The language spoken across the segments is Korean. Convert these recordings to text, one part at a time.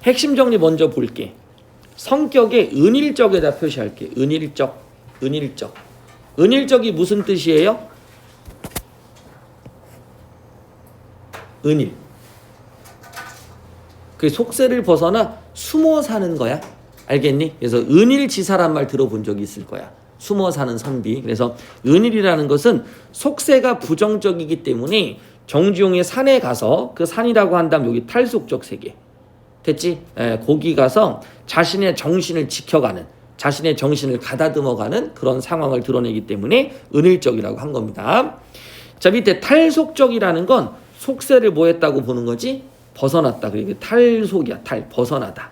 핵심 정리 먼저 볼게. 성격의 은일적에다 표시할게. 은일적. 은일적이 무슨 뜻이에요? 은일. 그 속세를 벗어나 숨어 사는 거야. 알겠니? 그래서 은일지사란 말 들어본 적이 있을 거야. 숨어 사는 선비. 그래서 은일이라는 것은 속세가 부정적이기 때문에 정주용의 산에 가서 그 산이라고 한다면 여기 탈속적 세계. 됐지? 거기 가서 자신의 정신을 지켜가는, 자신의 정신을 가다듬어가는 그런 상황을 드러내기 때문에 은일적이라고 한 겁니다. 자, 밑에 탈속적이라는 건 속세를 뭐 했다고 보는 거지? 벗어났다. 그리고 탈속이야. 벗어나다.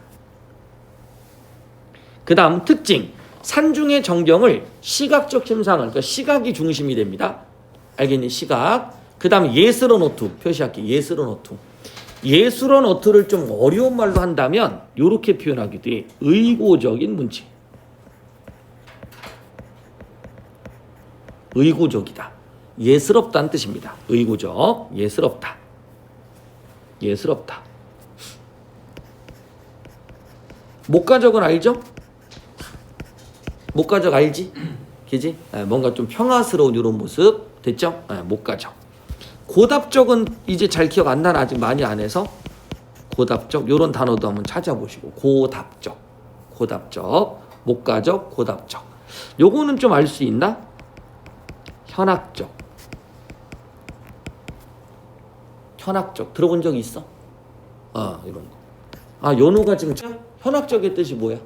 그 다음 특징. 산중의 정경을 시각적 심상을, 그러니까 시각이 중심이 됩니다. 알겠니? 시각. 그 다음 예스런 어투. 표시할게. 예스런 어투. 예스런 어투를 좀 어려운 말로 한다면 이렇게 표현하기도 해. 의고적인 문체. 의고적이다. 예스럽다는 뜻입니다. 의고적. 예스럽다. 목가적은 알죠? 목가적 알지? 그지? 뭔가 좀 평화스러운 이런 모습 됐죠? 목가적. 고답적은 이제 잘 기억 안 나나 아직 많이 안 해서 고답적 이런 단어도 한번 찾아보시고 고답적, 목가적, 고답적. 요거는 좀 알 수 있나? 현학적 들어본 적 있어? 이런 거. 연호가 지금 현학적의 뜻이 뭐야?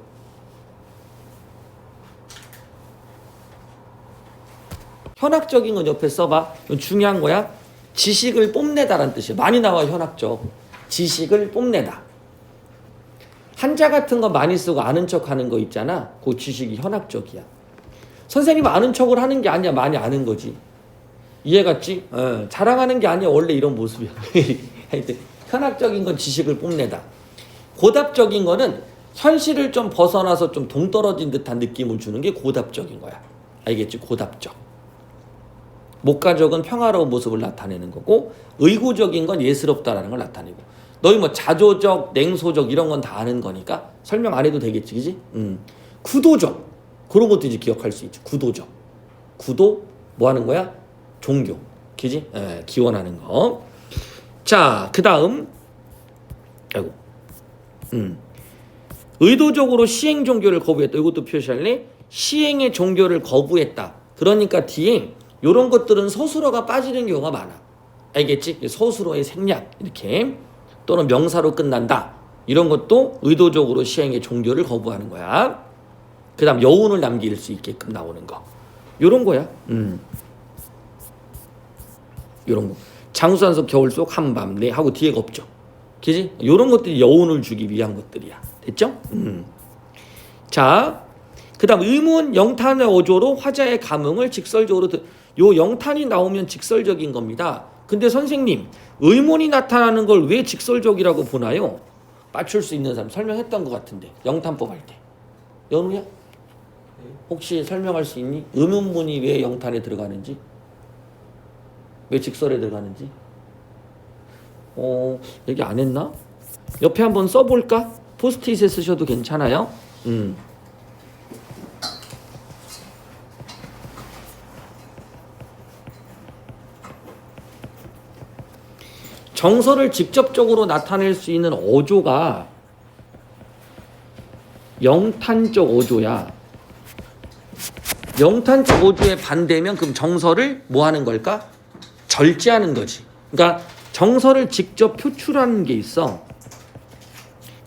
현학적인 건 옆에 써봐. 이건 중요한 거야. 지식을 뽐내다라는 뜻이야. 많이 나와 현학적. 지식을 뽐내다. 한자 같은 거 많이 쓰고 아는 척 하는 거 있잖아. 그 지식이 현학적이야. 선생님 아는 척을 하는 게 아니야. 많이 아는 거지. 이해갔지? 자랑하는 게 아니야. 원래 이런 모습이야. 하여튼 현학적인 건 지식을 뽐내다. 고답적인 거는 현실을 좀 벗어나서 좀 동떨어진 듯한 느낌을 주는 게 고답적인 거야. 알겠지? 고답적. 목가적은 평화로운 모습을 나타내는 거고 의구적인 건 예스럽다라는 걸 나타내고 너희 뭐 자조적, 냉소적 이런 건 다 아는 거니까 설명 안 해도 되겠지, 그지? 구도적 그런 것도 이제 기억할 수 있죠. 구도 뭐 하는 거야? 종교, 그지? 기원하는 거. 자, 그 다음 의도적으로 시행 종교를 거부했다. 이것도 표시할래? 시행의 종교를 거부했다. 그러니까 뒤에 이런 것들은 서술어가 빠지는 경우가 많아. 알겠지? 서술어의 생략 이렇게 또는 명사로 끝난다. 이런 것도 의도적으로 시행의 종교를 거부하는 거야. 그 다음 여운을 남길 수 있게끔 나오는 거. 이런 거야. 이런 거. 장수한석 겨울 속 한밤 내 하고 뒤에가 없죠. 그지? 이런 것들이 여운을 주기 위한 것들이야. 됐죠? 자, 그 다음 의문 영탄의 어조로 화자의 감흥을 직설적으로 요 영탄이 나오면 직설적인 겁니다. 근데 선생님 의문이 나타나는 걸 왜 직설적이라고 보나요? 맞출 수 있는 사람 설명했던 것 같은데 영탄법 할 때. 연우야? 혹시 설명할 수 있니? 의문문이 왜 영탄에 들어가는지? 왜 직설에 들어가는지? 얘기 안 했나? 옆에 한번 써볼까? 포스트잇에 쓰셔도 괜찮아요. 정서를 직접적으로 나타낼 수 있는 어조가 영탄적 어조야. 영탄적 어조의 반대면 그럼 정서를 뭐 하는 걸까? 절제하는 거지. 그러니까 정서를 직접 표출하는 게 있어.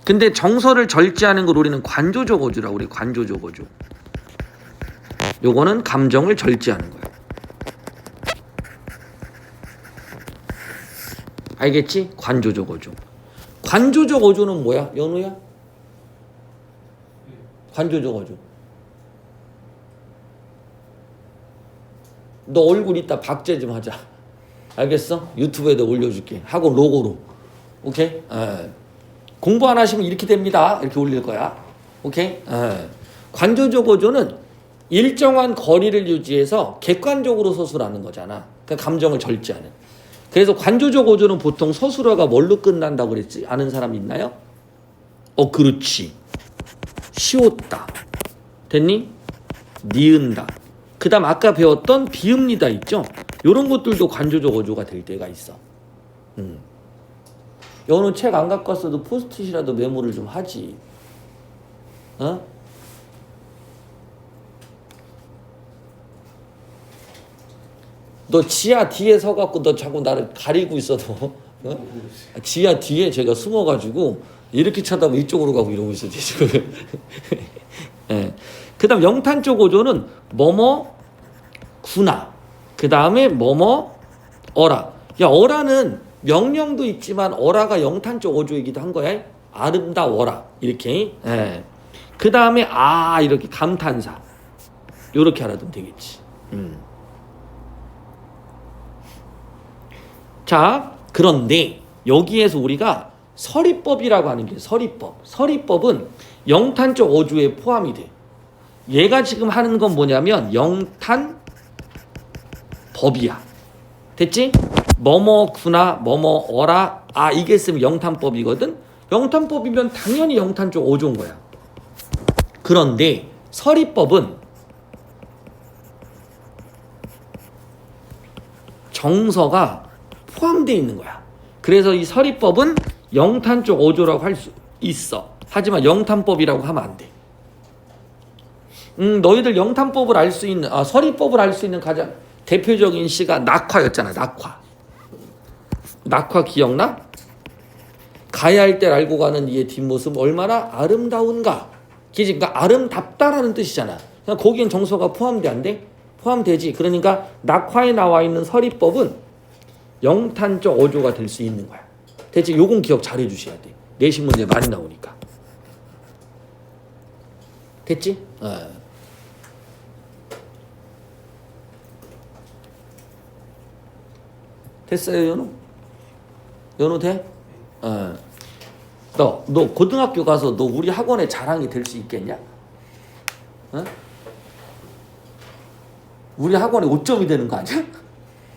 근데 정서를 절제하는 걸 우리는 관조적 어조라고 그래. 관조적 어조. 요거는 감정을 절제하는 거야. 알겠지? 관조적 어조. 관조적 어조는 뭐야? 연우야? 관조적 어조. 너 얼굴 이따 박제 좀 하자. 알겠어? 유튜브에다 올려줄게. 학원 로고로. 오케이? 공부 안 하시면 이렇게 됩니다. 이렇게 올릴 거야. 오케이? 관조적 어조는 일정한 거리를 유지해서 객관적으로 서술하는 거잖아. 그러니까 감정을 절제하는. 그래서 관조적 어조는 보통 서술어가 뭘로 끝난다고 그랬지? 아는 사람 있나요? 그렇지. 쉬웠다. 됐니? 니은다. 그 다음 아까 배웠던 비읍니다 있죠? 요런 것들도 관조적 어조가 될 때가 있어. 여는 책 안 갖고 왔어도 포스트잇이라도 메모를 좀 하지. 어? 너 지하 뒤에 서갖고 너 자꾸 나를 가리고 있어도 어? 지하 뒤에 제가 숨어가지고 이렇게 쳐다보면 이쪽으로 가고 이러고 있어 지금. 예. 그 다음 영탄적 어조는 뭐뭐 구나. 그 다음에 뭐뭐 어라. 야 어라는 명령도 있지만 어라가 영탄적 어조이기도 한 거야. 아름다워라 이렇게. 예. 그 다음에 이렇게 감탄사 이렇게 알아두면 되겠지. 자 그런데 여기에서 우리가 서리법이라고 하는 게 서리법. 서리법은 영탄적 어조에 포함이 돼. 얘가 지금 하는 건 뭐냐면 영탄 법이야. 됐지? 뭐뭐구나 뭐뭐어라 이게 있으면 영탄법이거든. 영탄법이면 당연히 영탄적 어조인 거야. 그런데 서리법은 정서가 포함되어 있는 거야. 그래서 이 서리법은 영탄적 어조라고 할 수 있어. 하지만 영탄법이라고 하면 안 돼. 너희들 영탄법을 알 수 있는 서리법을 알 수 있는 가장 대표적인 시가 낙화였잖아. 낙화 기억나? 가야 할 때 알고 가는 이의 뒷모습 얼마나 아름다운가. 그러니까 아름답다라는 뜻이잖아. 그냥 거기엔 정서가 포함돼 안 돼? 포함되지. 그러니까 낙화에 나와 있는 서리법은 영탄적 어조가 될 수 있는 거야. 대체 요건 기억 잘 해주셔야 돼. 내신 문제 많이 나오니까. 됐지? 됐어요, 연우? 연우 돼? 너 고등학교 가서 너 우리 학원의 자랑이 될 수 있겠냐? 어? 우리 학원에 5점이 되는 거 아니야?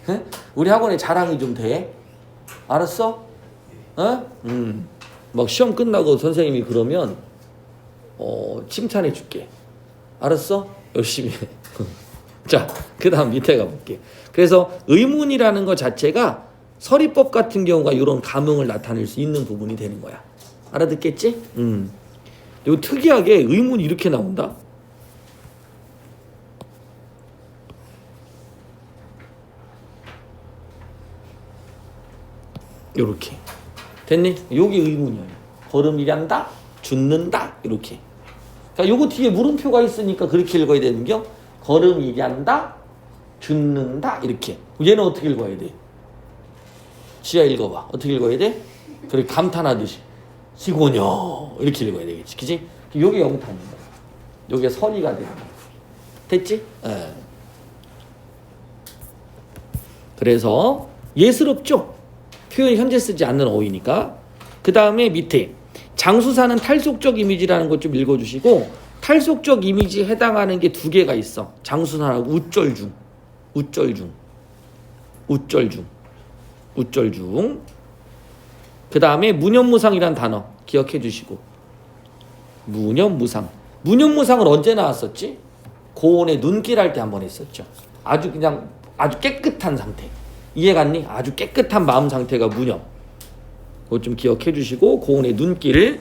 어? 우리 학원의 자랑이 좀 돼? 알았어? 막 시험 끝나고 선생님이 그러면 칭찬해 줄게. 알았어? 열심히 해. 자, 그 다음 밑에 가볼게. 그래서 의문이라는 것 자체가 서리법 같은 경우가 이런 감흥을 나타낼 수 있는 부분이 되는 거야. 알아듣겠지? 그리고 특이하게 의문이 이렇게 나온다. 요렇게. 됐니? 요게 의문이야. 걸음이란다, 죽는다, 이렇게. 그러니까 요거 뒤에 물음표가 있으니까 그렇게 읽어야 되는겨. 걸음이란다, 죽는다, 이렇게. 얘는 어떻게 읽어야 돼? 지하 읽어봐. 어떻게 읽어야 돼? 그래 감탄하듯이 시고녀 이렇게 읽어야 되겠지, 그지? 요게 영탄이야. 요게 서리가 되는 거야. 됐지? 그래서 예스럽죠? 표현이 현재 쓰지 않는 어휘니까. 그 다음에 밑에 장수사는 탈속적 이미지라는 것 좀 읽어주시고, 탈속적 이미지에 해당하는 게 두 개가 있어. 장수사하고 우절중. 그 다음에 무념무상이란 단어 기억해 주시고. 무념무상은 언제 나왔었지? 고온에 눈길 할 때 한번 했었죠. 아주 깨끗한 상태. 이해 갔니? 아주 깨끗한 마음 상태가 무념. 그거 좀 기억해 주시고, 고온의 눈길.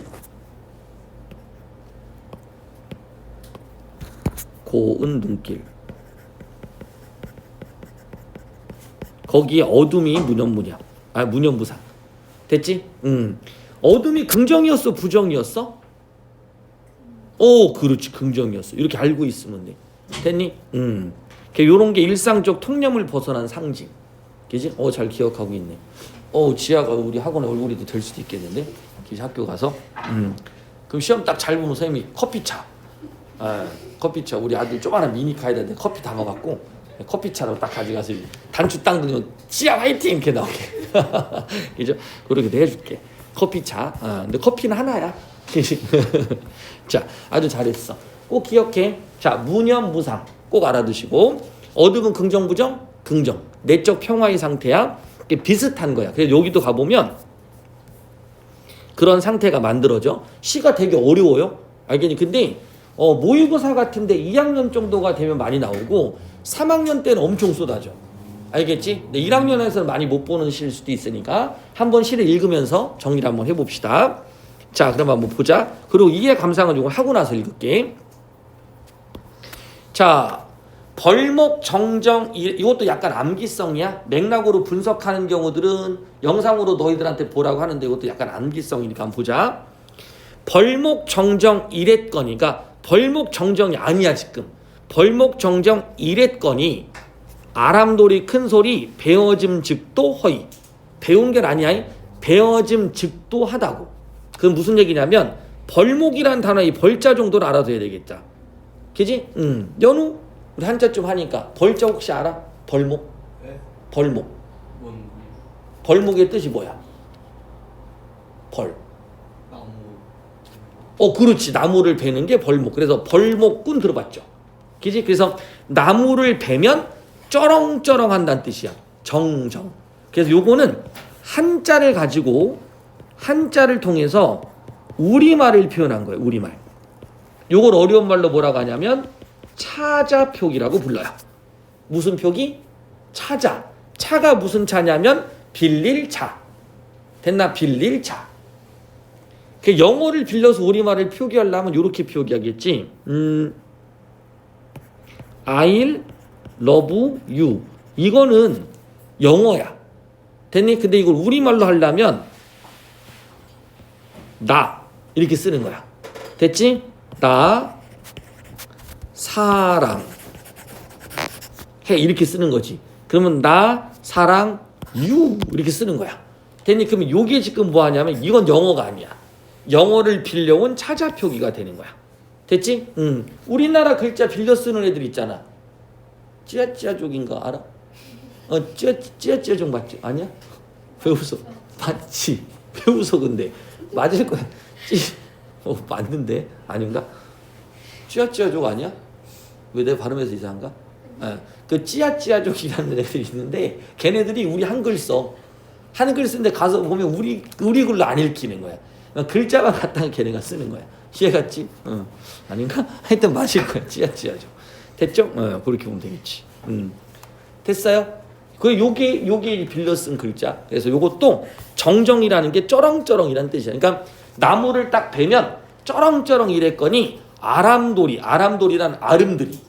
고운 눈길. 거기에 어둠이 무념무상. 됐지? 어둠이 긍정이었어, 부정이었어? 그렇지, 긍정이었어. 이렇게 알고 있으면 돼. 됐니? 요런 게 일상적 통념을 벗어난 상징. 그지? 잘 기억하고 있네. 지아가 우리 학원의 얼굴이 될 수도 있겠는데? 그지? 학교 가서. 그럼 시험 딱 잘 보면 선생님이 커피차. 커피차. 우리 아들 조그마한 미니카 해야 되는데 커피 담아갖고 커피차로 딱 가져가서 단추 딱 넣으면 지아 화이팅! 이렇게 나오게. 그죠? 그렇게 해줄게. 커피차. 근데 커피는 하나야. 자, 아주 잘했어. 꼭 기억해. 자, 무념무상 꼭 알아두시고, 어둠은 긍정, 부정? 긍정. 내적 평화의 상태야. 비슷한 거야. 그래서 여기도 가보면 그런 상태가 만들어져. 시가 되게 어려워요. 알겠니? 근데 모의고사 같은데 2학년 정도가 되면 많이 나오고 3학년 때는 엄청 쏟아져. 알겠지? 근데 1학년에서는 많이 못 보는 시일 수도 있으니까 한번 시를 읽으면서 정리를 한번 해봅시다. 자, 그럼 한번 보자. 그리고 이해 감상은 이거 하고 나서 읽을게. 자, 벌목 정정 이것도 약간 암기성이야. 맥락으로 분석하는 경우들은 영상으로 너희들한테 보라고 하는데 이것도 약간 암기성이니까 한번 보자. 벌목 정정 이랬거니가 벌목 정정이 아니야 지금. 벌목 정정 이랬거니 아람돌이 큰 소리 배어짐 즉도 허이. 배운 게 아니야. 배어짐 즉도 하다고. 그건 무슨 얘기냐면 벌목이란 단어의 벌자 정도는 알아둬야 되겠다. 그지? 연우 우리 한자 좀 하니까 벌자 혹시 알아? 벌목? 네? 벌목. 뭔 벌목의 뜻이 뭐야? 벌. 나무. 그렇지. 나무를 베는 게 벌목. 그래서 벌목꾼 들어봤죠. 그지? 그래서 나무를 베면 쩌렁쩌렁 한다는 뜻이야. 정정. 그래서 요거는 한자를 가지고 한자를 통해서 우리말을 표현한 거예요. 우리말. 요걸 어려운 말로 뭐라고 하냐면 차자표기라고 불러요. 무슨 표기? 차자. 차가 무슨 차냐면 빌릴 차. 됐나? 빌릴 차. 그 영어를 빌려서 우리말을 표기하려면 이렇게 표기하겠지. I'll love you. 이거는 영어야. 됐니? 근데 이걸 우리말로 하려면 나 이렇게 쓰는 거야. 됐지? 나 사랑 해 이렇게 쓰는 거지. 그러면 나 사랑 you 이렇게 쓰는 거야. 됐니? 그러면 요게 지금 뭐 하냐면 이건 영어가 아니야. 영어를 빌려온 차자표기가 되는 거야. 됐지? 우리나라 글자 빌려 쓰는 애들 있잖아. 찌아찌아족인가 알아? 찌아찌아족 맞지? 아니야? 왜 웃어? 맞지? 왜 웃어 근데? 맞을 거야. 맞는데? 아닌가? 찌아찌아족 아니야? 왜 내 발음에서 이상한가? 그 찌아찌아족이라는 애들이 있는데 걔네들이 우리 한글 써. 한글 쓰는데 가서 보면 우리 글로 안 읽히는 거야. 글자만 갖다가 걔네가 쓰는 거야. 이해갔지? 아닌가? 하여튼 맞을 거야. 찌아찌아족. 됐죠? 그렇게 보면 되겠지. 됐어요? 요게 빌려 쓴 글자. 그래서 요것도 정정이라는 게 쩌렁쩌렁이라는 뜻이야. 그러니까 나무를 딱 베면 쩌렁쩌렁 이랬거니 아람돌이란 아름들이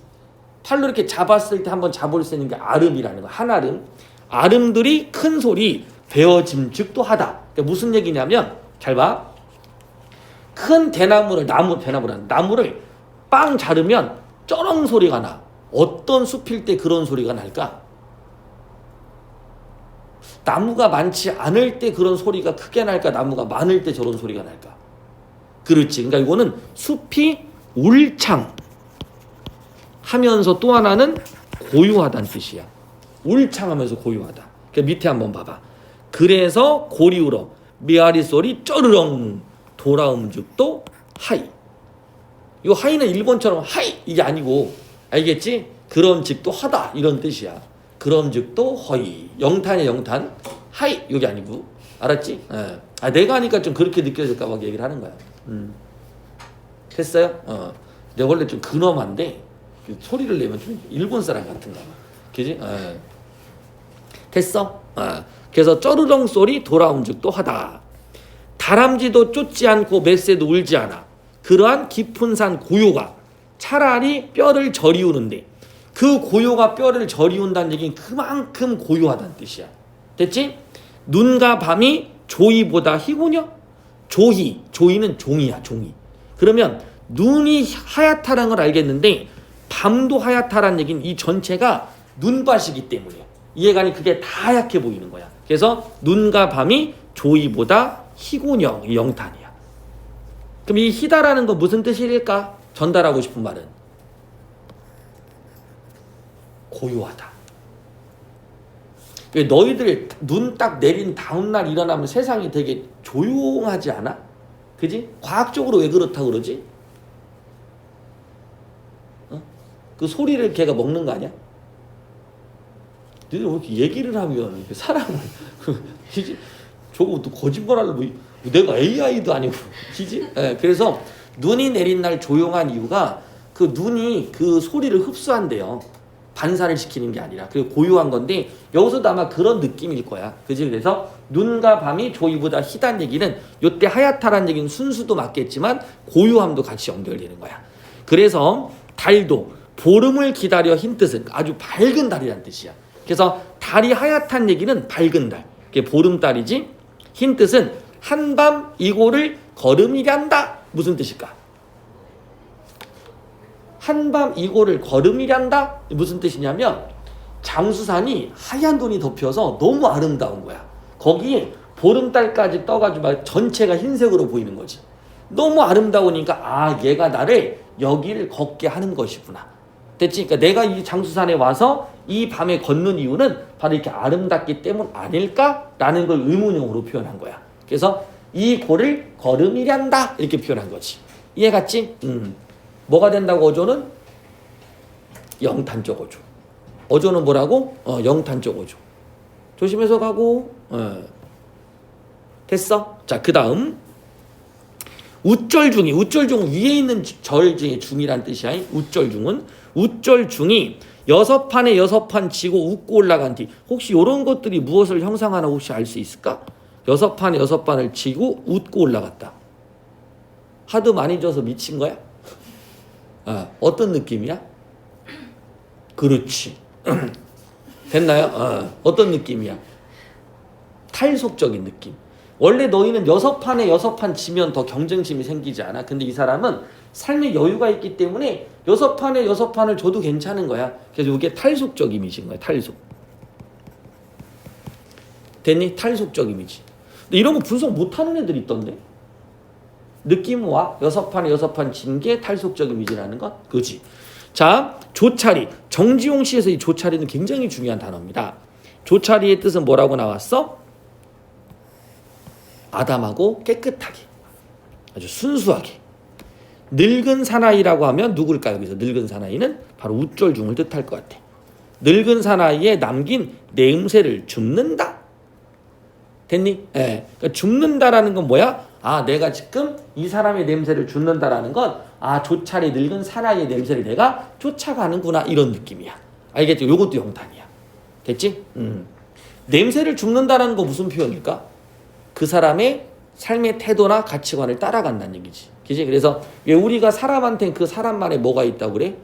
팔로 이렇게 잡았을 때 한번 잡을 수 있는 게 아름이라는 거. 한아름. 아름들이 큰 소리 베어짐즉도 하다. 그러니까 무슨 얘기냐면 잘 봐. 큰 대나무를 나무를 빵 자르면 쩌렁 소리가 나. 어떤 숲일 때 그런 소리가 날까? 나무가 많지 않을 때 그런 소리가 크게 날까? 나무가 많을 때 저런 소리가 날까? 그렇지. 그러니까 이거는 숲이 울창 하면서 또 하나는 고요하다는 뜻이야. 울창하면서 고요하다. 그러니까 밑에 한번 봐봐. 그래서 고리우러 메아리 소리 쩌르렁 돌아옴즉도 하이. 이 하이는 일본처럼 하이 이게 아니고 알겠지? 그런 즉도 하다 이런 뜻이야. 그런 즉도 허이. 영탄이야 영탄. 하이 이게 아니고 알았지? 내가 하니까 좀 그렇게 느껴질까 봐 얘기를 하는 거야. 됐어요? 내가 원래 좀 근엄한데 소리를 내면 좀 일본 사람 같은가 봐. 그지? 됐어? 그래서 쩌르렁 소리 돌아옴즉도 하다. 다람쥐도 쫓지 않고 맷새도 울지 않아. 그러한 깊은 산 고요가 차라리 뼈를 저리우는데 그 고요가 뼈를 저리운다는 얘기는 그만큼 고요하다는 뜻이야. 됐지? 눈과 밤이 조이보다 희고녀? 조이는 종이야 종이. 그러면 눈이 하얗다는 걸 알겠는데 밤도 하얗다라는 얘기는 이 전체가 눈밭이기 때문에 이해가니 그게 다 하얗게 보이는 거야. 그래서 눈과 밤이 조이보다 희고녀 이 영탄이야. 그럼 이 희다라는 거 무슨 뜻일까? 전달하고 싶은 말은 고요하다. 왜 너희들 눈 딱 내린 다음날 일어나면 세상이 되게 조용하지 않아? 그지? 과학적으로 왜 그렇다고 그러지? 그 소리를 걔가 먹는 거 아니야? 너희들 왜 이렇게 얘기를 하면 사람을 저거 또 거짓말하려고 내가 AI도 아니고, 그지? 예, 그래서 눈이 내린 날 조용한 이유가 그 눈이 그 소리를 흡수한대요. 반사를 시키는 게 아니라. 그리고 고요한 건데 여기서도 아마 그런 느낌일 거야. 그지? 그래서 눈과 밤이 조이보다 희단 얘기는 요때 하얗다라는 얘기는 순수도 맞겠지만 고요함도 같이 연결되는 거야. 그래서 달도 보름을 기다려 흰 뜻은 아주 밝은 달이란 뜻이야. 그래서 달이 하얗단 얘기는 밝은 달. 그게 보름달이지. 흰 뜻은 한밤 이고를 걸음이란다. 무슨 뜻일까? 한밤 이고를 걸음이란다? 무슨 뜻이냐면 장수산이 하얀 눈이 덮여서 너무 아름다운 거야. 거기에 보름달까지 떠가지고 막 전체가 흰색으로 보이는 거지. 너무 아름다우니까 아 얘가 나를 여기를 걷게 하는 것이구나. 됐지? 그러니까 내가 이 장수산에 와서 이 밤에 걷는 이유는 바로 이렇게 아름답기 때문 아닐까라는 걸 의문형으로 표현한 거야. 그래서 이 고를 걸음이란다 이렇게 표현한 거지. 이해 갔지? 뭐가 된다고 어조는? 영탄적 어조. 어조는 뭐라고? 영탄적 어조. 조심해서 가고. 됐어? 자, 그 다음 우절중이 우절중 위에 있는 절 중에 중이란 뜻이야. 우절중이 6판에 6판 지고 웃고 올라간 뒤 혹시 이런 것들이 무엇을 형상하나 혹시 알 수 있을까? 6판에 6판을 지고 웃고 올라갔다. 하도 많이 져서 미친 거야? 어떤 느낌이야? 그렇지. 됐나요? 어떤 느낌이야? 탈속적인 느낌. 원래 너희는 6판에 6판 지면 더 경쟁심이 생기지 않아? 근데 이 사람은 삶의 여유가 있기 때문에 6판에 6판을 줘도 괜찮은 거야. 그래서 이게 탈속적 이미지인 거야. 탈속. 됐니? 탈속적 이미지. 근데 이런 거 분석 못하는 애들이 있던데? 느낌 와? 6판에 6판 진 게 탈속적 이미지라는 것? 그지? 자, 조차리. 정지용 시에서 이 조차리는 굉장히 중요한 단어입니다. 조차리의 뜻은 뭐라고 나왔어? 아담하고 깨끗하게. 아주 순수하게. 늙은 사나이라고 하면 누굴까요? 여기서 늙은 사나이는 바로 우절중을 뜻할 것 같아. 늙은 사나이에 남긴 냄새를 줍는다. 됐니? 예. 그러니까 줍는다라는 건 뭐야? 아, 내가 지금 이 사람의 냄새를 줍는다라는 건 아, 조차리 늙은 사나이의 냄새를 내가 쫓아가는구나 이런 느낌이야. 알겠죠? 요것도 영탄이야. 됐지? 냄새를 줍는다라는 거 무슨 표현일까? 그 사람의 삶의 태도나 가치관을 따라간다는 얘기지. 그지? 그래서 왜 우리가 사람한테 그 사람만의 뭐가 있다고 그래?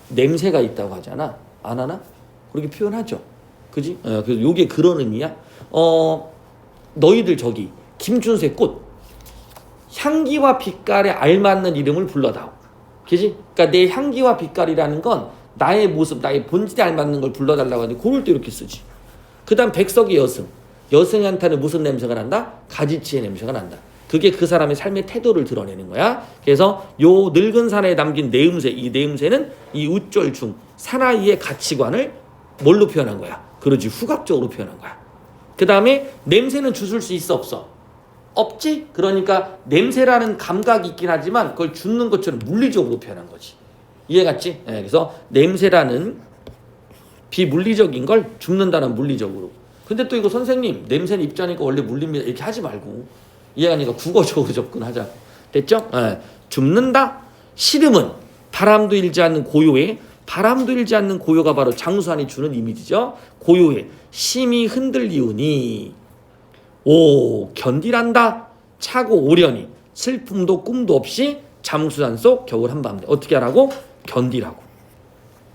냄새가 있다고 하잖아. 안 하나? 그렇게 표현하죠. 그지? 그래서 요게 그런 의미야. 너희들 저기 김춘수의 꽃 향기와 빛깔에 알맞는 이름을 불러다오. 그지? 그러니까 내 향기와 빛깔이라는 건 나의 모습, 나의 본질에 알맞는 걸 불러달라고 하는데 그걸 또 이렇게 쓰지. 그 다음 백석의 여승. 여승한테는 무슨 냄새가 난다? 가지치의 냄새가 난다. 그게 그 사람의 삶의 태도를 드러내는 거야. 그래서 요 늙은 사나이에 남긴 내음새, 이 내음새는 이 우절중, 사나이의 가치관을 뭘로 표현한 거야? 그러지, 후각적으로 표현한 거야. 그 다음에 냄새는 주술 수 있어, 없어? 없지? 그러니까 냄새라는 감각이 있긴 하지만 그걸 줍는 것처럼 물리적으로 표현한 거지. 이해 갔지? 그래서 냄새라는 비물리적인 걸 줍는다는 물리적으로. 근데 또 이거 선생님 냄새는 입자니까 원래 물립니다 이렇게 하지 말고 이해가니까 국어적으로 접근하자. 됐죠? 줍는다. 시름은 바람도 일지 않는 고요해. 바람도 일지 않는 고요가 바로 장수산이 주는 이미지죠. 고요해. 심히 흔들리우니 오 견디란다. 차고 오려니 슬픔도 꿈도 없이 장수산 속 겨울 한밤. 어떻게 하라고? 견디라고.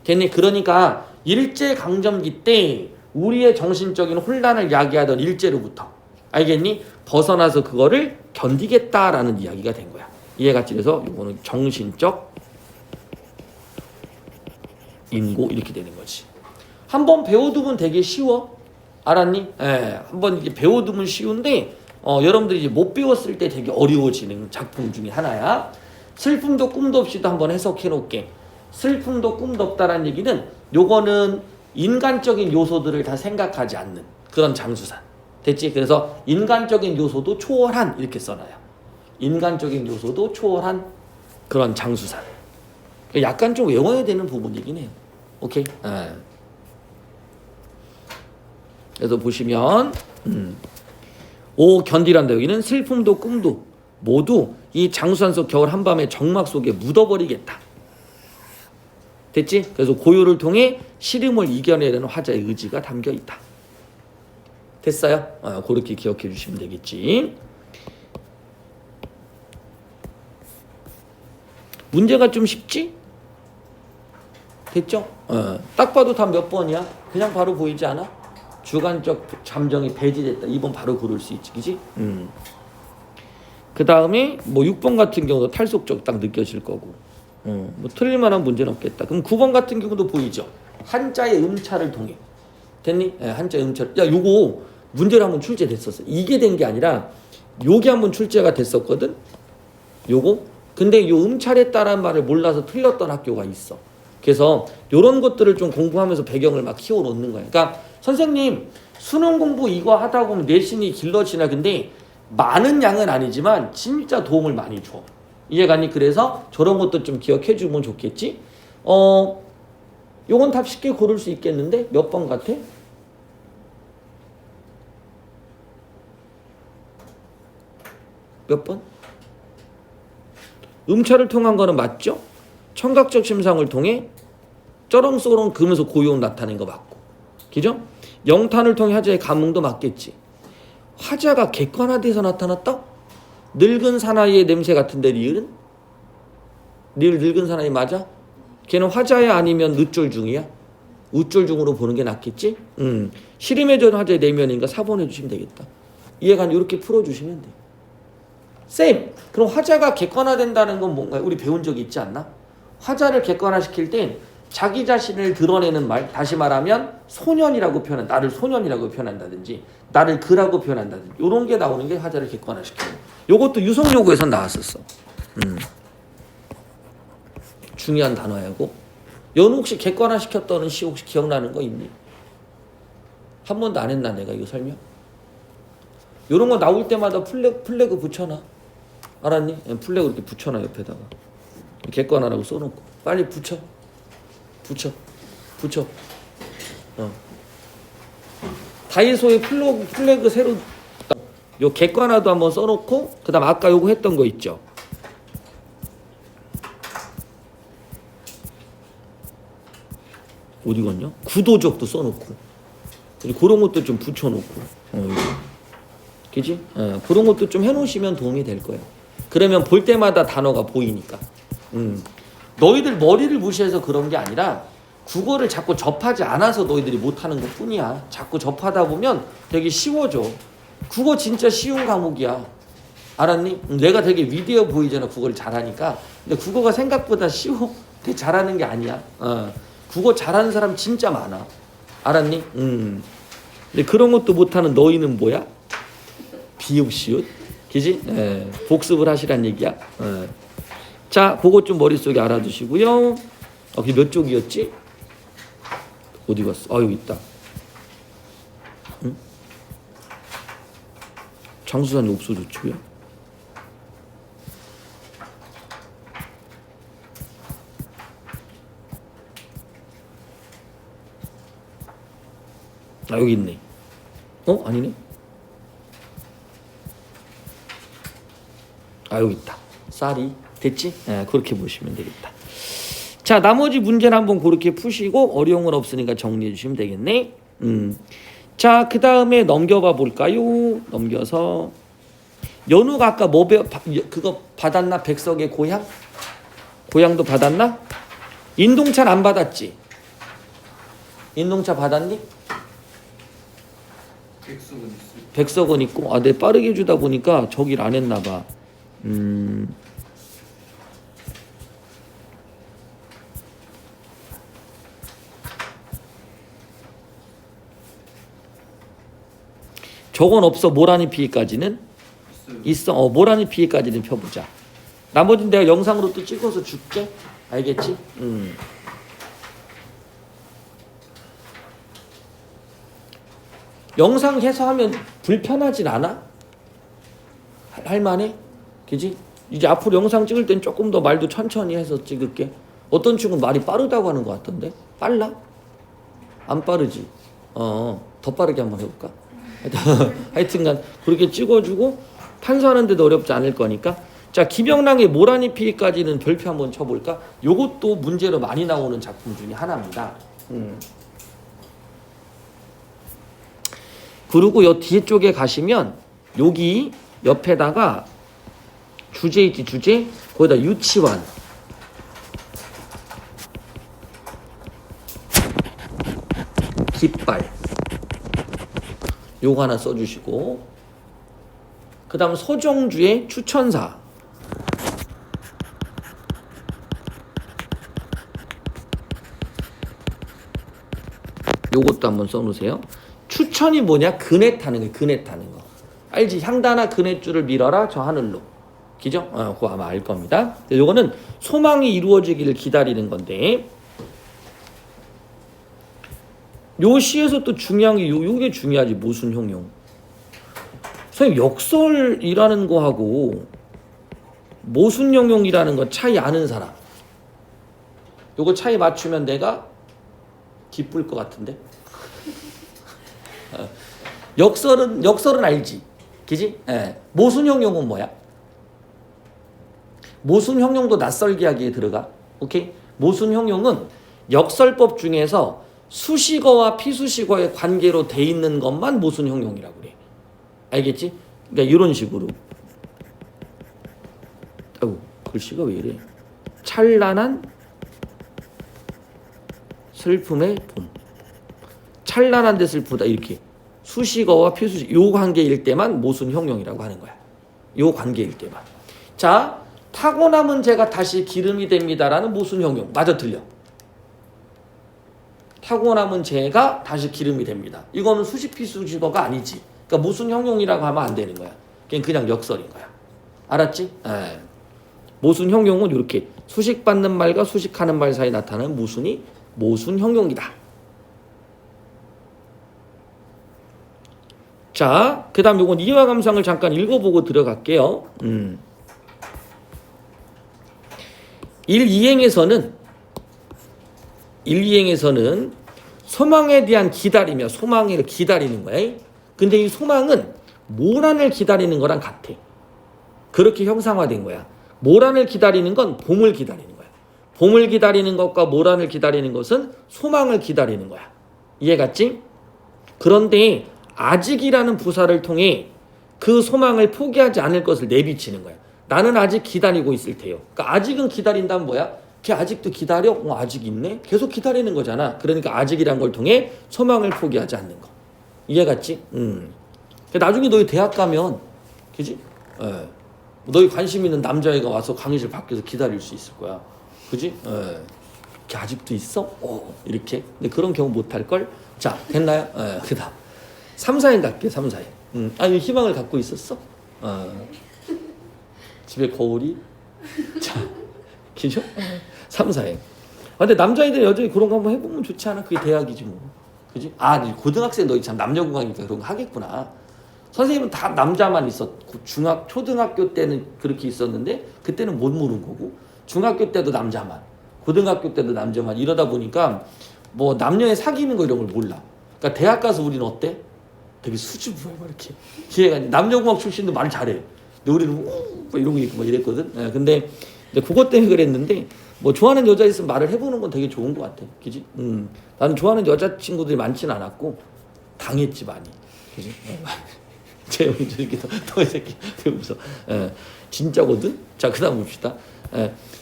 됐니? 그러니까 일제강점기 때 우리의 정신적인 혼란을 야기하던 일제로부터 알겠니? 벗어나서 그거를 견디겠다라는 이야기가 된 거야. 이해갔지? 그래서 이거는 정신적 인고 이렇게 되는 거지. 한번 배워두면 되게 쉬워. 알았니? 한번 배워두면 쉬운데 여러분들이 이제 못 배웠을 때 되게 어려워지는 작품 중에 하나야. 슬픔도 꿈도 없이도 한번 해석해 놓을게. 슬픔도 꿈도 없다라는 얘기는 요거는 인간적인 요소들을 다 생각하지 않는 그런 장수산. 됐지? 그래서 인간적인 요소도 초월한 이렇게 써놔요. 인간적인 요소도 초월한 그런 장수산. 약간 좀 외워야 되는 부분이긴 해요. 오케이? 그래서 보시면 오 견디란다. 여기는 슬픔도 꿈도 모두 이 장수한 속 겨울 한밤의 정막 속에 묻어버리겠다. 됐지? 그래서 고요를 통해 시름을 이겨내려는 화자의 의지가 담겨 있다. 됐어요? 그렇게 기억해 주시면 되겠지. 문제가 좀 쉽지? 됐죠? 딱 봐도 다 몇 번이야? 그냥 바로 보이지 않아? 주관적 잠정이 배제됐다. 2번 바로 고를 수 있지, 그지? 그 다음에 뭐 6번 같은 경우도 탈속적 딱 느껴질 거고, 뭐 틀릴 만한 문제는 없겠다. 그럼 9번 같은 경우도 보이죠? 한자의 음차를 통해. 됐니? 한자의 음차를. 야, 요거 문제로 한번 출제됐었어. 이게 된 게 아니라 요게 한번 출제가 됐었거든. 요거. 근데 요 음차례다라는 말을 몰라서 틀렸던 학교가 있어. 그래서 요런 것들을 좀 공부하면서 배경을 막 키워 놓는 거야. 그러니까 선생님 수능 공부 이거 하다 보면 내신이 길러지나. 근데 많은 양은 아니지만 진짜 도움을 많이 줘. 이해가니? 그래서 저런 것도 좀 기억해 주면 좋겠지. 요건 답 쉽게 고를 수 있겠는데 몇 번 같아? 몇 번? 음차를 통한 거는 맞죠? 청각적 심상을 통해 쩌렁쏘렁 그러면서 고요음 나타낸 거 맞고, 그죠? 영탄을 통해 화자의 감흥도 맞겠지. 화자가 객관화돼서 나타났다? 늙은 사나이의 냄새 같은데 리을은? 리을 늙은 사나이 맞아? 걔는 화자야 아니면 늦졸 중이야? 우졸 중으로 보는 게 낫겠지? 시름에 젖은 화자의 내면인가 4번 해주시면 되겠다. 이해가 이렇게 풀어주시면 돼. 쌤, 그럼 화자가 객관화된다는 건 뭔가요? 우리 배운 적이 있지 않나? 화자를 객관화시킬 땐 자기 자신을 드러내는 말, 다시 말하면 소년이라고 표현한다. 나를 소년이라고 표현한다든지 나를 그라고 표현한다든지 이런 게 나오는 게 화자를 객관화시키는. 요것도 유성요구에서 나왔었어. 중요한 단어야고. 연우 혹시 객관화시켰다는 시 혹시 기억나는 거 있니? 한 번도 안 했나 내가 이거 설명? 요런 거 나올 때마다 플래그 붙여놔. 알았니? 플래그 이렇게 붙여놔 옆에다가. 객관화라고 써놓고 빨리 붙여. 다이소에 플래그 새로 요 객관화도 한번 써놓고 그다음 아까 요거 했던 거 있죠. 어디 갔냐? 구도적도 써놓고 그리고 그런 것도 좀 붙여놓고 그지? 그런 것도 좀 해놓으시면 도움이 될 거예요. 그러면 볼 때마다 단어가 보이니까. 너희들 머리를 무시해서 그런 게 아니라 국어를 자꾸 접하지 않아서 너희들이 못하는 것 뿐이야. 자꾸 접하다 보면 되게 쉬워져. 국어 진짜 쉬운 과목이야. 알았니? 내가 되게 위대해 보이잖아, 국어를 잘하니까. 근데 국어가 생각보다 쉬워. 되게 잘하는 게 아니야. 국어 잘하는 사람 진짜 많아. 알았니? 근데 그런 것도 못하는 너희는 뭐야? 비읍시옷. 그지? 복습을 하시란 얘기야. 자, 그것 좀 머릿속에 알아두시고요. 그게 몇 쪽이었지? 어디 갔어? 여기 있다. 장수산이 없어졌지요? 여기 있네. 아니네. 여기 있다. 쌀이 됐지? 그렇게 보시면 되겠다. 자, 나머지 문제는 한번 그렇게 푸시고 어려운 건 없으니까 정리해 주시면 되겠네. 자, 그 다음에 넘겨봐 볼까요? 넘겨서 연우가 아까 그거 받았나? 백석의 고향? 고향도 받았나? 인동차는 안 받았지? 인동차 받았니? 백석은 있고. 내 빠르게 주다 보니까 저기를 안 했나 봐. 저건 없어. 모라니 피기까지는 있어. 모라니 피기까지는 펴보자. 나머지는 내가 영상으로 또 찍어서 줄게. 알겠지? 영상 해서 하면 불편하진 않아? 할만해? 그지? 이제 앞으로 영상 찍을 땐 조금 더 말도 천천히 해서 찍을게. 어떤 친구는 말이 빠르다고 하는 것 같던데? 빨라? 안 빠르지? 더 빠르게 한번 해볼까? 하여튼간 그렇게 찍어주고 판서하는데도 어렵지 않을 거니까. 자, 김영랑의 모란이 피기까지는 별표 한번 쳐볼까? 요것도 문제로 많이 나오는 작품 중에 하나입니다. 그리고 요 뒤에 쪽에 가시면 여기 옆에다가 주제 있지, 주제? 거기다 유치원, 깃발 요거 하나 써주시고, 그 다음 서정주의 추천사, 요것도 한번 써놓으세요. 추천이 뭐냐? 그네 타는 거예요. 그네 타는 거. 알지? 향단아 그네줄을 밀어라 저 하늘로. 그죠? 그거 아마 알 겁니다. 요거는 소망이 이루어지기를 기다리는 건데, 요 시에서 또 중요한 게 요게 중요하지. 모순형용. 선생님, 역설이라는 거하고 모순형용이라는 거 차이 아는 사람. 요거 차이 맞추면 내가 기쁠 것 같은데. 역설은 알지, 그지? 예. 모순형용은 뭐야? 모순형용도 낯설게 하기에 들어가. 오케이? 모순형용은 역설법 중에서 수식어와 피수식어의 관계로 돼 있는 것만 모순형용이라고 그래. 알겠지? 그러니까 이런 식으로. 아이고, 글씨가 왜 이래? 찬란한 슬픔의 봄. 찬란한 데 슬프다. 이렇게. 수식어와 피수식, 요 관계일 때만 모순형용이라고 하는 거야. 요 관계일 때만. 자, 타고 남은 재가 다시 기름이 됩니다라는 모순형용. 맞아, 틀려? 타고 남은 재가 다시 기름이 됩니다. 이거는 수식 피수식어가 아니지. 그러니까 모순형용이라고 하면 안 되는 거야. 그냥 역설인 거야. 알았지? 에. 모순형용은 이렇게 수식받는 말과 수식하는 말 사이에 나타나는 모순이 모순형용이다. 자, 그 다음 요건 이와 감상을 잠깐 읽어보고 들어갈게요. 1, 2행에서는 소망에 대한 기다리며 소망을 기다리는 거야. 근데 이 소망은 모란을 기다리는 거랑 같아. 그렇게 형상화된 거야. 모란을 기다리는 건 봄을 기다리는 거야. 봄을 기다리는 것과 모란을 기다리는 것은 소망을 기다리는 거야. 이해갔지? 그런데 아직이라는 부사를 통해 그 소망을 포기하지 않을 것을 내비치는 거야. 나는 아직 기다리고 있을 테요. 그러니까 아직은 기다린다면 뭐야? 걔 아직도 기다려? 아직 있네? 계속 기다리는 거잖아. 그러니까 아직이란 걸 통해 소망을 포기하지 않는 거. 이해갔지? 나중에 너희 대학 가면, 그지? 너희 관심 있는 남자애가 와서 강의실 밖에서 기다릴 수 있을 거야. 그지? 걔 아직도 있어? 이렇게. 근데 그런 경우 못 할걸? 자, 됐나요? 그 다음. 3, 4행 갈게, 3, 4행. 아니, 희망을 갖고 있었어? 집에 거울이? 자, 그죠? 3, 4행. 근데 남자애들 여전히 그런 거 한번 해보면 좋지 않아? 그게 대학이지 뭐. 그지? 고등학생 너희 참 남녀공학이니까 그런 거 하겠구나. 선생님은 다 남자만 있었고, 초등학교 때는 그렇게 있었는데, 그때는 못 모르는 거고, 중학교 때도 남자만, 고등학교 때도 남자만, 이러다 보니까 뭐 남녀의 사귀는 거 이런 걸 몰라. 그러니까 대학 가서 우리는 어때? 되게 수줍어요, 막 이렇게. 기회가 남녀공학 출신도 말 잘해. 근데 우리는 뭐 이런 거 있고 막 이랬거든. 근데 그것 때문에 그랬는데, 뭐 좋아하는 여자 있으면 말을 해보는 건 되게 좋은 것 같아. 그지? 나는 좋아하는 여자친구들이 많지는 않았고 당했지 많이. 그지? 재영이 저렇게 너의 새끼 되게 웃어. 진짜거든? 자, 그 다음 봅시다.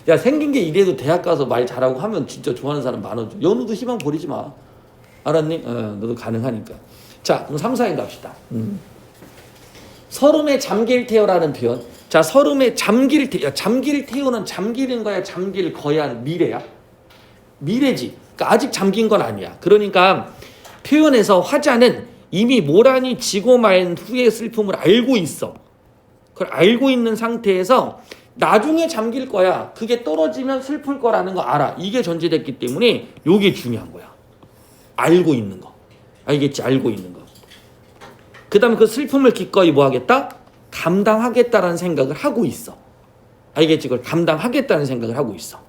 야, 생긴 게 이래도 대학 가서 말 잘하고 하면 진짜 좋아하는 사람 많아져. 연우도 희망 버리지 마. 알았니? 너도 가능하니까. 자, 그럼 3, 4행 갑시다. 서름에 잠길 테여라는 표현. 자, 서름에 잠길 테여. 잠길 테여는 잠기는 거야, 잠길 거야, 미래야? 미래지. 그러니까 아직 잠긴 건 아니야. 그러니까 표현에서 화자는 이미 모란이 지고 말 후의 슬픔을 알고 있어. 그걸 알고 있는 상태에서 나중에 잠길 거야. 그게 떨어지면 슬플 거라는 거 알아. 이게 전제됐기 때문에 이게 중요한 거야. 알고 있는 거. 알겠지? 알고 있는 거. 그 다음에 그 슬픔을 기꺼이 뭐 하겠다? 감당하겠다라는 생각을 하고 있어. 알겠지? 그걸 감당하겠다는 생각을 하고 있어.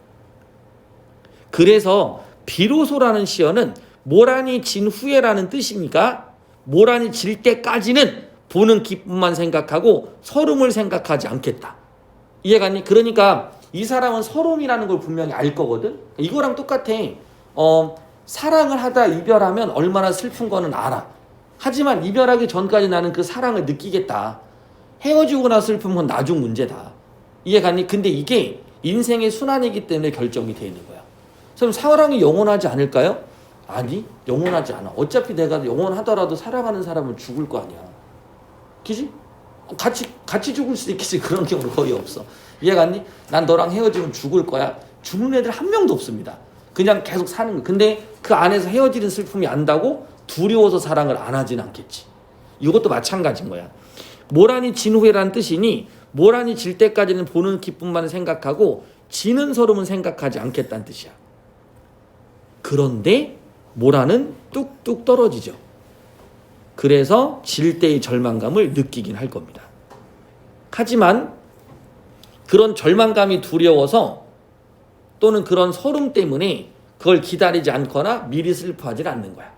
그래서 비로소라는 시어는 모란이 진 후에라는 뜻이니까 모란이 질 때까지는 보는 기쁨만 생각하고 서름을 생각하지 않겠다. 이해가니? 그러니까 이 사람은 서름이라는 걸 분명히 알 거거든. 이거랑 똑같아. 사랑을 하다 이별하면 얼마나 슬픈 거는 알아. 하지만 이별하기 전까지 나는 그 사랑을 느끼겠다. 헤어지고 나서 슬픈 건 나중 문제다. 이해가니? 근데 이게 인생의 순환이기 때문에 결정이 되는 거야. 그럼 사랑이 영원하지 않을까요? 아니, 영원하지 않아. 어차피 내가 영원하더라도 사랑하는 사람은 죽을 거 아니야. 그지? 같이 죽을 수도 있겠지. 그런 경우는 거의 없어. 이해갔니? 난 너랑 헤어지면 죽을 거야. 죽는 애들 한 명도 없습니다. 그냥 계속 사는 거. 근데 그 안에서 헤어지는 슬픔이 안다고 두려워서 사랑을 안 하진 않겠지. 이것도 마찬가지인 거야. 모란이 진 후에라는 뜻이니 모란이 질 때까지는 보는 기쁨만 생각하고 지는 서름은 생각하지 않겠다는 뜻이야. 그런데 모란은 뚝뚝 떨어지죠. 그래서 질 때의 절망감을 느끼긴 할 겁니다. 하지만 그런 절망감이 두려워서 또는 그런 서름 때문에 그걸 기다리지 않거나 미리 슬퍼하지 않는 거야.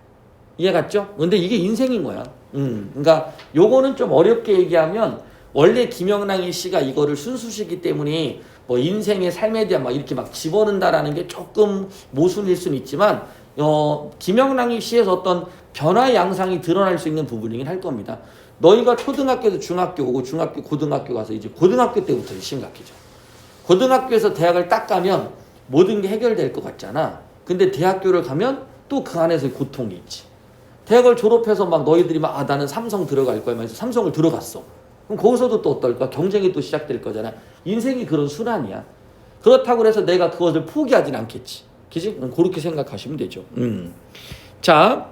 이해 갔죠? 근데 이게 인생인 거야. 그러니까 요거는 좀 어렵게 얘기하면 원래 김영랑이 씨가 이거를 순수시기 때문에 뭐 인생의 삶에 대한 막 이렇게 막 집어넣는다라는 게 조금 모순일 수는 있지만 김영랑이 씨에서 어떤 변화의 양상이 드러날 수 있는 부분이긴 할 겁니다. 너희가 초등학교에서 중학교 오고 중학교 고등학교 가서 이제 고등학교 때부터 심각해져. 고등학교에서 대학을 딱 가면 모든 게 해결될 것 같잖아. 근데 대학교를 가면 또 그 안에서 고통이 있지. 대학을 졸업해서 막 너희들이 막 나는 삼성 들어갈 거야. 그래서 삼성을 들어갔어. 그럼 거기서도 또 어떨까? 경쟁이 또 시작될 거잖아. 인생이 그런 순환이야. 그렇다고 해서 내가 그것을 포기하진 않겠지. 그지? 그렇게 생각하시면 되죠. 자,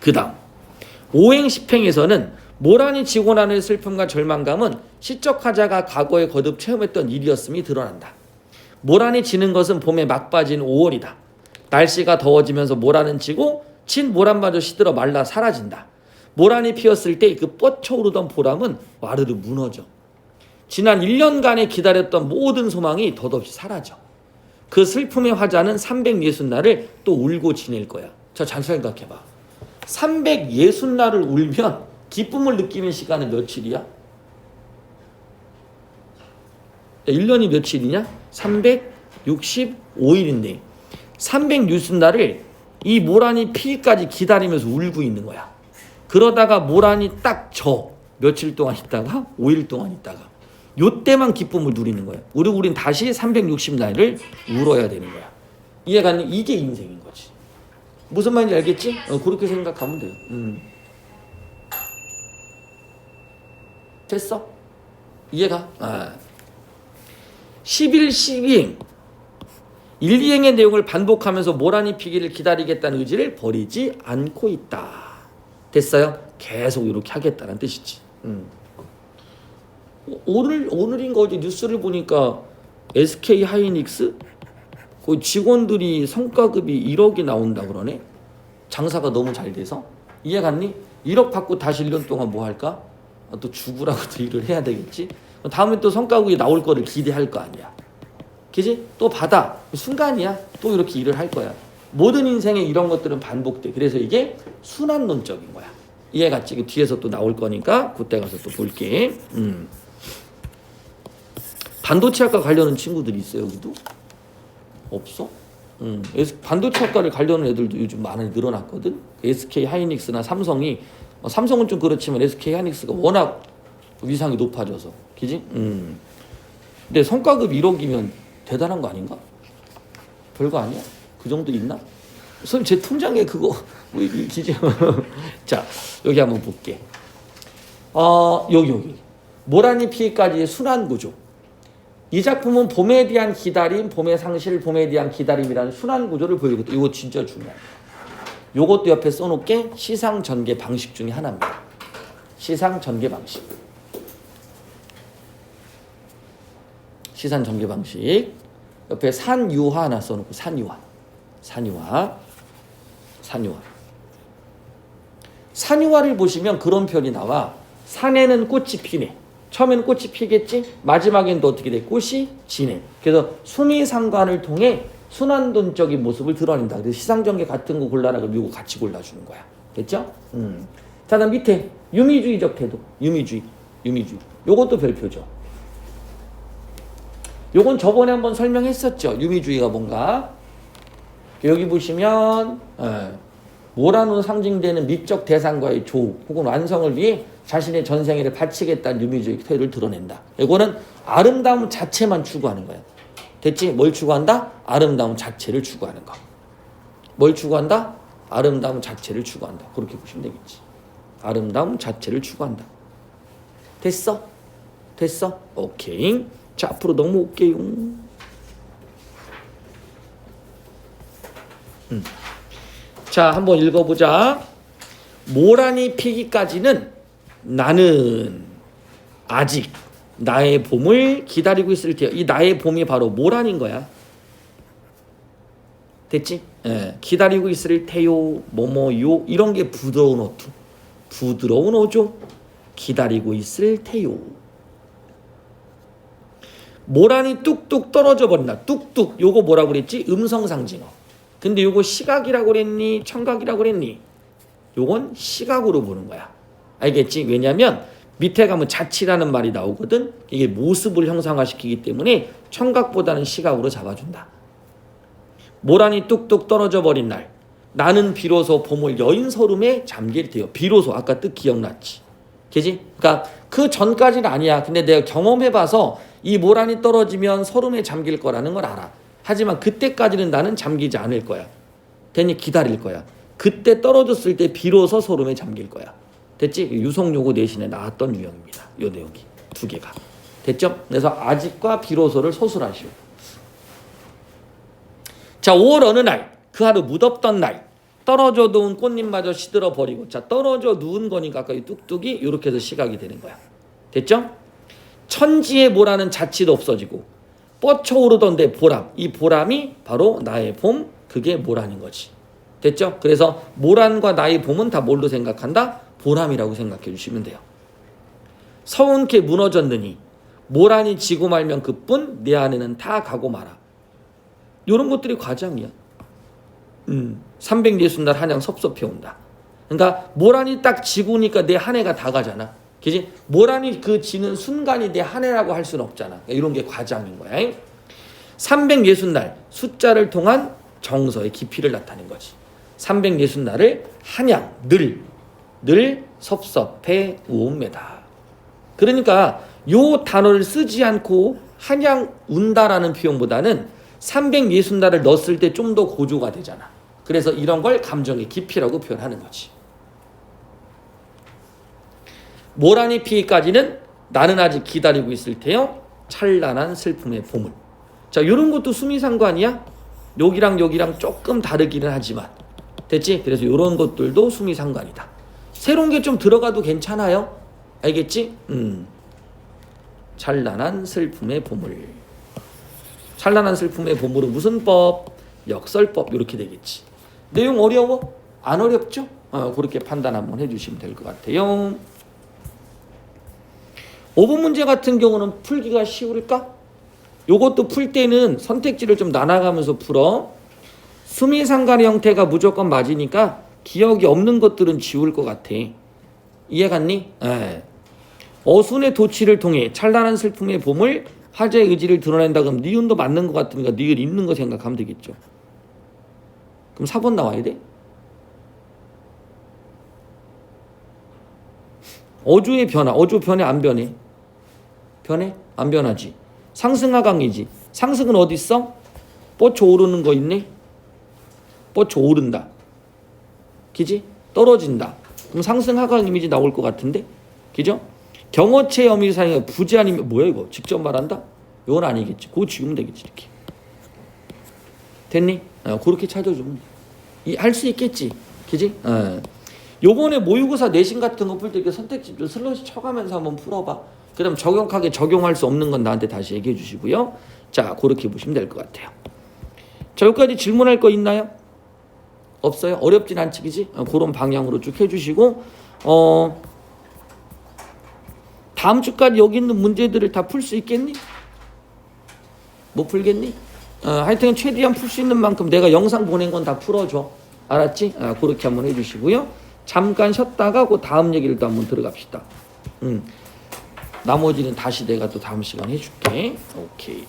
그 다음. 오행십행에서는 모란이 지고 나는 슬픔과 절망감은 시적 화자가 과거에 거듭 체험했던 일이었음이 드러난다. 모란이 지는 것은 봄에 막빠진 5월이다. 날씨가 더워지면서 모란은 지고 친 모란마저 시들어 말라 사라진다. 모란이 피었을 때 그 뻗쳐오르던 보람은 와르르 무너져. 지난 1년간에 기다렸던 모든 소망이 덧없이 사라져. 그 슬픔의 화자는 360날을 또 울고 지낼 거야. 자, 잘 생각해봐. 360날을 울면 기쁨을 느끼는 시간은 며칠이야? 1년이 며칠이냐? 365일인데 360날을 이 모란이 피기까지 기다리면서 울고 있는 거야. 그러다가 모란이 딱 며칠 동안 있다가 5일 동안 있다가 요때만 기쁨을 누리는 거야. 우린 다시 360날을 울어야 되는 거야. 이해가 안 돼? 이게 인생인 거지. 무슨 말인지 알겠지? 그렇게 생각하면 돼요. 됐어? 이해가? 11, 12행 1, 2행의 내용을 반복하면서 모란이 피기를 기다리겠다는 의지를 버리지 않고 있다. 됐어요? 계속 이렇게 하겠다는 뜻이지. 오늘인 거지. 뉴스를 보니까 SK 하이닉스 그 직원들이 성과급이 1억이 나온다 그러네. 장사가 너무 잘 돼서. 이해 갔니? 1억 받고 다시 1년 동안 뭐 할까? 또 죽으라고 또 일을 해야 되겠지. 다음에 또 성과급이 나올 거를 기대할 거 아니야. 그지? 또 받아. 순간이야. 또 이렇게 일을 할 거야. 모든 인생에 이런 것들은 반복돼. 그래서 이게 순환론적인 거야. 이해 갔지? 뒤에서 또 나올 거니까 그때 가서 또 볼게. 반도체학과 가려는 친구들이 있어요, 여기도? 없어? 반도체학과를 가려는 애들도 요즘 많이 늘어났거든. SK 하이닉스나 삼성이 삼성은 좀 그렇지만 SK 하이닉스가 워낙 위상이 높아져서, 그지? 근데 성과급 1억이면 대단한 거 아닌가? 별거 아니야? 그 정도 있나? 선생님 제 통장에 그거 뭐 기재. 자, 여기 한번 볼게. 여기 모란이 피기까지의 순환 구조. 이 작품은 봄에 대한 기다림, 봄의 상실, 봄에 대한 기다림이라는 순환 구조를 보여주거든. 이거 진짜 중요해. 요것도 옆에 써놓게 시상 전개 방식 중에 하나입니다. 시상 전개 방식. 시상 전개 방식. 옆에 산유화 하나 써놓고 산유화. 산유화를 보시면 그런 표현이 나와. 산에는 꽃이 피네. 처음에는 꽃이 피겠지? 마지막엔 또 어떻게 돼? 꽃이 지네. 그래서 수미상관을 통해 순환론적인 모습을 드러낸다. 그래서 시상전개 같은 거 골라라. 그럼 이거 같이 골라주는 거야. 됐죠? 자, 다음 밑에 유미주의적 태도. 유미주의. 요것도 별표죠. 요건 저번에 한번 설명했었죠. 유미주의가 뭔가. 여기 보시면 뭐라는 상징되는 미적 대상과의 조우 혹은 완성을 위해 자신의 전생애를 바치겠다는 유미주의 태도를 드러낸다. 이거는 아름다움 자체만 추구하는 거야. 됐지? 뭘 추구한다? 아름다움 자체를 추구하는 거. 뭘 추구한다? 아름다움 자체를 추구한다. 그렇게 보시면 되겠지. 아름다움 자체를 추구한다. 됐어? 오케이. 자, 앞으로 넘어올게요. 자, 한번 읽어보자. 모란이 피기까지는 나는 아직 나의 봄을 기다리고 있을 테요. 이 나의 봄이 바로 모란인 거야. 됐지? 기다리고 있을 테요. 뭐뭐요. 이런 게 부드러운 어투. 부드러운 어조. 기다리고 있을 테요. 모란이 뚝뚝 떨어져 버린다. 뚝뚝. 요거 뭐라고 그랬지? 음성상징어. 근데 요거 시각이라고 그랬니? 청각이라고 그랬니? 요건 시각으로 보는 거야. 알겠지? 왜냐면 밑에 가면 자치라는 말이 나오거든. 이게 모습을 형상화시키기 때문에 청각보다는 시각으로 잡아준다. 모란이 뚝뚝 떨어져 버린 날 나는 비로소 봄을 여인 서름에 잠길 테요. 비로소 아까 뜻 기억났지? 그지? 그러니까 그 전까지는 아니야. 근데 내가 경험해봐서 이 모란이 떨어지면 서름에 잠길 거라는 걸 알아. 하지만 그때까지는 나는 잠기지 않을 거야. 됐니? 기다릴 거야. 그때 떨어졌을 때 비로소 서름에 잠길 거야. 됐지? 유성요구 내신에 나왔던 유형입니다. 요 내용이 두 개가. 됐죠? 그래서 아직과 비로소를 소술하시오. 자, 5월 어느 날, 그 하루 무덥던 날, 떨어져 놓은 꽃잎마저 시들어 버리고, 자, 떨어져 누운 거니까 아까 이 뚝뚝이 이렇게 해서 시각이 되는 거야. 됐죠? 천지의 모란은 자치도 없어지고 뻗쳐오르던데 보람, 이 보람이 바로 나의 봄, 그게 모란인 거지. 됐죠? 그래서 모란과 나의 봄은 다 뭘로 생각한다? 보람이라고 생각해 주시면 돼요. 서운케 무너졌느니 모란이 지고 말면 그뿐 내 안에는 다 가고 말아. 이런 것들이 과장이야. 360날 한양 섭섭해 온다. 그러니까 모란이 딱 지고니까 내 한 해가 다 가잖아. 그지? 모란이 그 지는 순간이 내 한 해라고 할 수는 없잖아. 그러니까 이런 게 과장인 거야. 360날 숫자를 통한 정서의 깊이를 나타낸 거지. 360날을 한양 늘 섭섭해 우옵니다. 그러니까 요 단어를 쓰지 않고 한양 운다라는 표현보다는 360날을 넣었을 때 좀 더 고조가 되잖아. 그래서 이런 걸 감정의 깊이라고 표현하는 거지. 모란이 피기까지는 나는 아직 기다리고 있을 테요. 찬란한 슬픔의 봄을. 자, 이런 것도 수미상관이야. 여기랑 조금 다르기는 하지만 됐지? 그래서 이런 것들도 수미상관이다. 새로운 게 좀 들어가도 괜찮아요. 알겠지? 찬란한 슬픔의 보물. 찬란한 슬픔의 보물은 무슨 법? 역설법. 이렇게 되겠지. 내용 어려워? 안 어렵죠? 그렇게 판단 한번 해주시면 될 것 같아요. 5번 문제 같은 경우는 풀기가 쉬울까? 요것도 풀 때는 선택지를 좀 나눠가면서 풀어. 수미상관의 형태가 무조건 맞으니까 기억이 없는 것들은 지울 것 같아. 이해 갔니? 어순의 도치를 통해 찬란한 슬픔의 봄을 화제의 의지를 드러낸다 그러면 니은도 맞는 것 같으니까 니은 있는 거 생각하면 되겠죠. 그럼 4번 나와야 돼? 어조의 변화. 어조 변해 안 변해? 변해? 안 변하지. 상승하강이지. 상승은 어디 있어? 뻗쳐 오르는 거 있네? 뻗쳐 오른다. 그지? 떨어진다. 그럼 상승하강 이미지 나올 것 같은데? 그죠? 경어체 어미사용이 부재 아니면 뭐야 이거? 직접 말한다? 이건 아니겠지. 그거 지우면 되겠지 이렇게. 됐니? 그렇게 찾아주면 할 수 있겠지. 그지? 요번에 모의고사 내신 같은 거 풀 때 이렇게 선택지를 슬롯이 쳐가면서 한번 풀어봐. 그 다음 적용하게 적용할 수 없는 건 나한테 다시 얘기해 주시고요. 자, 그렇게 보시면 될 것 같아요. 자, 여기까지 질문할 거 있나요? 없어요? 어렵진 않지, 그지? 그런 방향으로 쭉 해주시고, 다음 주까지 여기 있는 문제들을 다 풀 수 있겠니? 못 풀겠니? 하여튼 최대한 풀 수 있는 만큼 내가 영상 보낸 건 다 풀어줘. 알았지? 그렇게 한번 해주시고요. 잠깐 쉬었다가 그 다음 얘기를 또 한번 들어갑시다. 나머지는 다시 내가 또 다음 시간에 해줄게. 오케이.